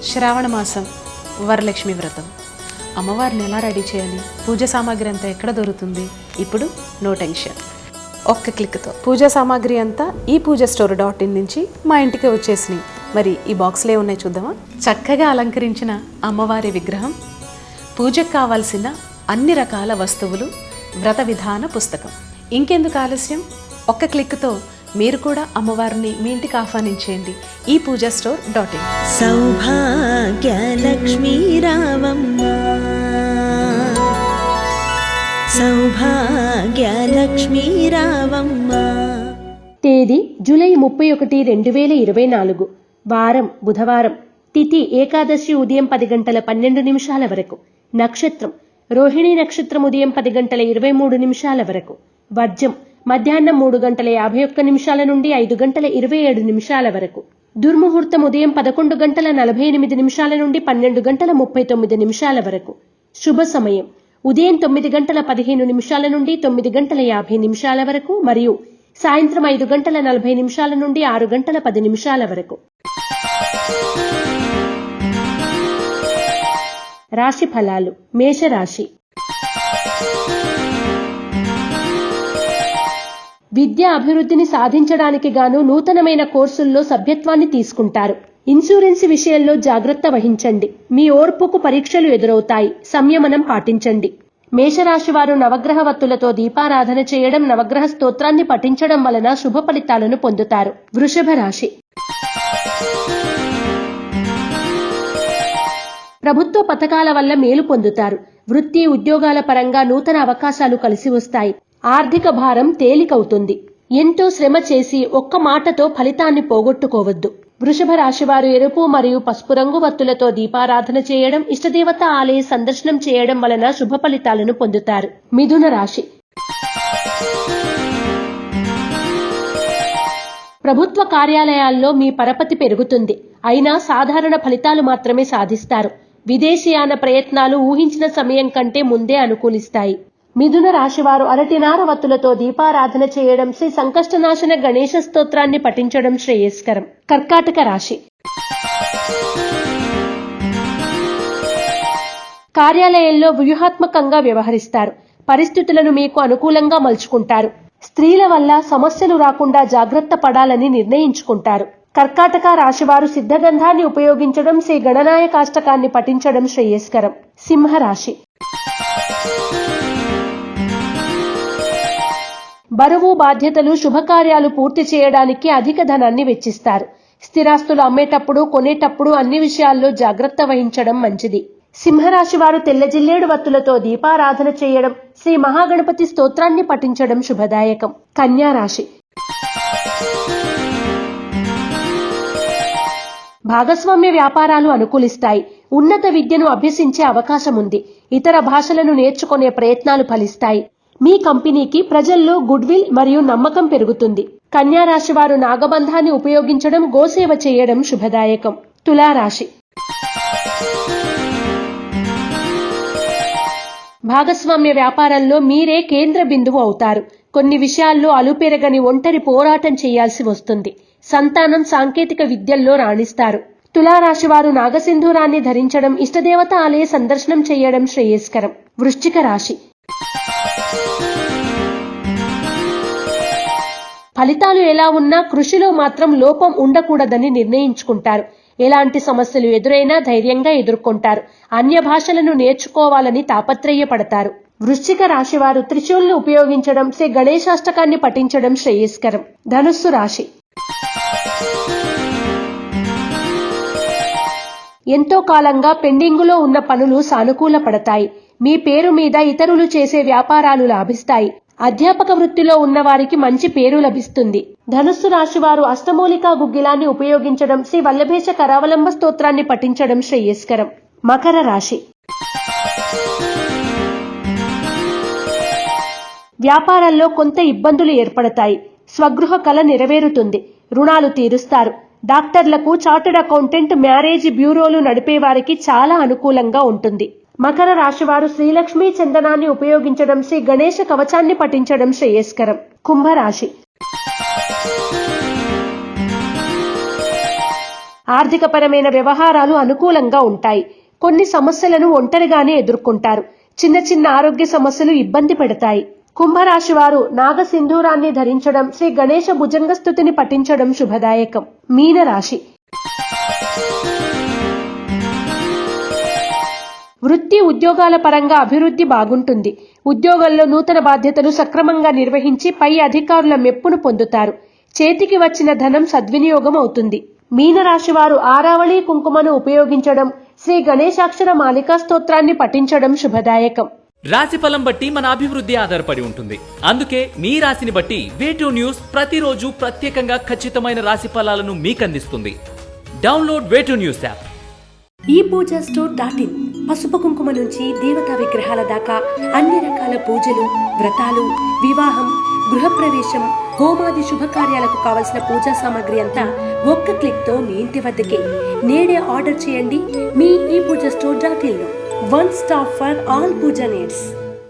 శ్రావణ మాసం వరలక్ష్మి వ్రతం. అమ్మవారిని ఎలా రెడీ చేయాలి, పూజ సామాగ్రి అంతా ఎక్కడ దొరుకుతుంది? ఇప్పుడు నో టెన్షన్, ఒక్క క్లిక్తో పూజా సామాగ్రి అంతా ఈ పూజస్టోర్.in నుంచి మా ఇంటికి వచ్చేసినాయి. మరి ఈ బాక్స్లో ఉన్నాయి చూద్దామా? చక్కగా అలంకరించిన అమ్మవారి విగ్రహం, పూజకు కావాల్సిన అన్ని రకాల వస్తువులు, వ్రత విధాన పుస్తకం. ఇంకెందుకు ఆలస్యం, ఒక్క క్లిక్తో మీరు కూడా అమ్మవారిని మీ ఇంటికి ఆహ్వానించేయండి ఈ పూజస్టోర్.in. సౌభాగ్యలక్ష్మీ రావమ్మ, సౌభాగ్యలక్ష్మీ రావమ్మ. తేదీ జూలై 31, 2024. వారం బుధవారం. తిథి ఏకాదశి ఉదయం 10:12 వరకు. నక్షత్రం రోహిణి నక్షత్రం ఉదయం 10:23 వరకు. వర్జం మధ్యాహ్నం 3:51 నుండి 5:27 వరకు. దుర్ముహూర్తం ఉదయం 11:48 నుండి 12:39 వరకు. శుభ సమయం ఉదయం 9:15 నుండి 9:50 వరకు మరియు సాయంత్రం 5:40 నుండి 6:10 వరకు. రాశి ఫలాలు. మేషరాశి. విద్యా అభివృద్ధిని సాధించడానికి గాను నూతనమైన కోర్సుల్లో సభ్యత్వాన్ని తీసుకుంటారు. ఇన్సూరెన్స్ విషయంలో జాగ్రత్త వహించండి. మీ ఓర్పుకు పరీక్షలు ఎదురవుతాయి. సంయమనం పాటించండి. మేషరాశి వారు నవగ్రహ వత్తులతో దీపారాధన చేయడం, నవగ్రహ స్తోత్రాన్ని పఠించడం వలన శుభ ఫలితాలను పొందుతారు. వృషభ రాశి. ప్రభుత్వ పథకాల వల్ల మేలు పొందుతారు. వృత్తి ఉద్యోగాల పరంగా నూతన అవకాశాలు కలిసి వస్తాయి. ఆర్థిక భారం తేలికవుతుంది. ఎంతో శ్రమ చేసి ఒక్క మాటతో ఫలితాన్ని పోగొట్టుకోవద్దు. వృషభ రాశివారు ఎరుపు మరియు పసుపు రంగు వత్తులతో దీపారాధన చేయడం, ఇష్టదేవత ఆలయ సందర్శనం చేయడం వలన శుభ ఫలితాలను పొందుతారు. మిథున రాశి. ప్రభుత్వ కార్యాలయాల్లో మీ పరపతి పెరుగుతుంది. అయినా సాధారణ ఫలితాలు మాత్రమే సాధిస్తారు. విదేశీయాన ప్రయత్నాలు ఊహించిన సమయం కంటే ముందే అనుకూలిస్తాయి. మిథున రాశివారు అరటినార వత్తులతో దీపారాధన చేయడం, శ్రీ సంకష్టనాశన గణేశ స్తోత్రాన్ని పఠించడం శ్రేయస్కరం. కర్కాటక రాశి. కార్యాలయంలో వ్యూహాత్మకంగా వ్యవహరిస్తారు. పరిస్థితులను మీకు అనుకూలంగా మలుచుకుంటారు. స్త్రీల వల్ల సమస్యలు రాకుండా జాగ్రత్త పడాలని నిర్ణయించుకుంటారు. కర్కాటక రాశివారు సిద్ధగంధాన్ని ఉపయోగించడం, శ్రీ గణనాయకాష్టకాన్ని పఠించడం శ్రేయస్కరం. సింహరాశి. బరువు బాధ్యతలు, శుభకార్యాలు పూర్తి చేయడానికి అధిక ధనాన్ని వెచ్చిస్తారు. స్థిరాస్తులు అమ్మేటప్పుడు, కొనేటప్పుడు అన్ని విషయాల్లో జాగ్రత్త వహించడం మంచిది. సింహరాశి వారు తెల్ల జిల్లేడు వత్తులతో దీపారాధన చేయడం, శ్రీ మహాగణపతి స్తోత్రాన్ని పఠించడం శుభదాయకం. కన్యా రాశి. భాగస్వామ్య వ్యాపారాలు అనుకూలిస్తాయి. ఉన్నత విద్యను అభ్యసించే అవకాశం ఉంది. ఇతర భాషలను నేర్చుకునే ప్రయత్నాలు ఫలిస్తాయి. మీ కంపెనీకి ప్రజల్లో గుడ్ విల్ మరియు నమ్మకం పెరుగుతుంది. కన్యా రాశి వారు నాగబంధాన్ని ఉపయోగించడం, గోసేవ చేయడం శుభదాయకం. తులారాశి. భాగస్వామ్య వ్యాపారంలో మీరే కేంద్ర బిందువు అవుతారు. కొన్ని విషయాల్లో అలుపెరగని ఒంటరి పోరాటం చేయాల్సి వస్తుంది. సంతానం, సాంకేతిక విద్యల్లో రాణిస్తారు. తులారాశి వారు నాగసింధూరాన్ని ధరించడం, ఇష్టదేవత ఆలయ సందర్శనం చేయడం శ్రేయస్కరం. వృశ్చిక రాశి. ఫలితాలు ఎలా ఉన్నా కృషిలో మాత్రం లోపం ఉండకూడదని నిర్ణయించుకుంటారు. ఎలాంటి సమస్యలు ఎదురైనా ధైర్యంగా ఎదుర్కొంటారు. అన్య భాషలను నేర్చుకోవాలని తాపత్రయపడతారు. వృశ్చిక రాశి వారు త్రిశూల్ను ఉపయోగించడం, శ్రీ గణేశాష్టకాన్ని పఠించడం శ్రేయస్కరం. ధనుస్సు రాశి. ఎంతో కాలంగా పెండింగులో ఉన్న పనులు సానుకూల పడతాయి. మీ పేరు మీద ఇతరులు చేసే వ్యాపారాలు లాభిస్తాయి. అధ్యాపక వృత్తిలో ఉన్న వారికి మంచి పేరు లభిస్తుంది. ధనుస్సు రాశి వారు అష్టమూలికా గుగ్గిలాన్ని ఉపయోగించడం, శ్రీ వల్లభేశ కరావలంబ స్తోత్రాన్ని పఠించడం శ్రేయస్కరం. మకర రాశి. వ్యాపారాల్లో కొంత ఇబ్బందులు ఏర్పడతాయి. స్వగృహ కల నెరవేరుతుంది. రుణాలు తీరుస్తారు. డాక్టర్లకు, చార్టెడ్ అకౌంటెంట్, మ్యారేజ్ బ్యూరోలు నడిపే వారికి చాలా అనుకూలంగా ఉంటుంది. మకర రాశివారు శ్రీలక్ష్మీ చందనాన్ని ఉపయోగించడం, శ్రీ గణేశ కవచాన్ని పఠించడం శ్రేయస్కరం. కుంభరాశి. ఆర్థికపరమైన వ్యవహారాలు అనుకూలంగా ఉంటాయి. కొన్ని సమస్యలను ఒంటరిగానే ఎదుర్కొంటారు. చిన్న చిన్న ఆరోగ్య సమస్యలు ఇబ్బంది పెడతాయి. కుంభరాశి వారు నాగసింధూరాన్ని ధరించడం, శ్రీ గణేశ భుజంగ స్తుతిని పఠించడం శుభదాయకం. మీనరాశి. వృత్తి ఉద్యోగాల పరంగా అభివృద్ధి బాగుంటుంది. ఉద్యోగంలో నూతన బాధ్యతలు సక్రమంగా నిర్వహించి పై అధికారుల మెప్పును పొందుతారు. చేతికి వచ్చిన ధనం సద్వినియోగం అవుతుంది. మీనరాశి వారు ఆరావళి కుంకుమను ఉపయోగించడం, శ్రీ గణేశాక్షర మాలికా స్తోత్రాన్ని పఠించడం శుభదాయకం. రాశి ఫలం బట్టి మన అభివృద్ధి ఆధారపడి ఉంటుంది. అందుకే మీ రాశిని బట్టి వే2 న్యూస్ ప్రతిరోజు ప్రత్యేకంగా ఖచ్చితమైన రాశి ఫలాలను మీకు అందిస్తుంది. Download వే2 news app. ePoojaStore.in పసుపు కుంకుమ నుంచి దేవతా విగ్రహాల దాకా అన్ని రకాల పూజలు, వ్రతాలు, వివాహం, గృహప్రవేశం, హోమాది శుభకార్యాలకు కావలసిన పూజా సామాగ్రి అంతా ఒక్క క్లిక్ తో మీ ఇంటి వద్దకే. నేడే ఆర్డర్ చేయండి మీ ePoojaStore.in లో. One stop for all puja needs.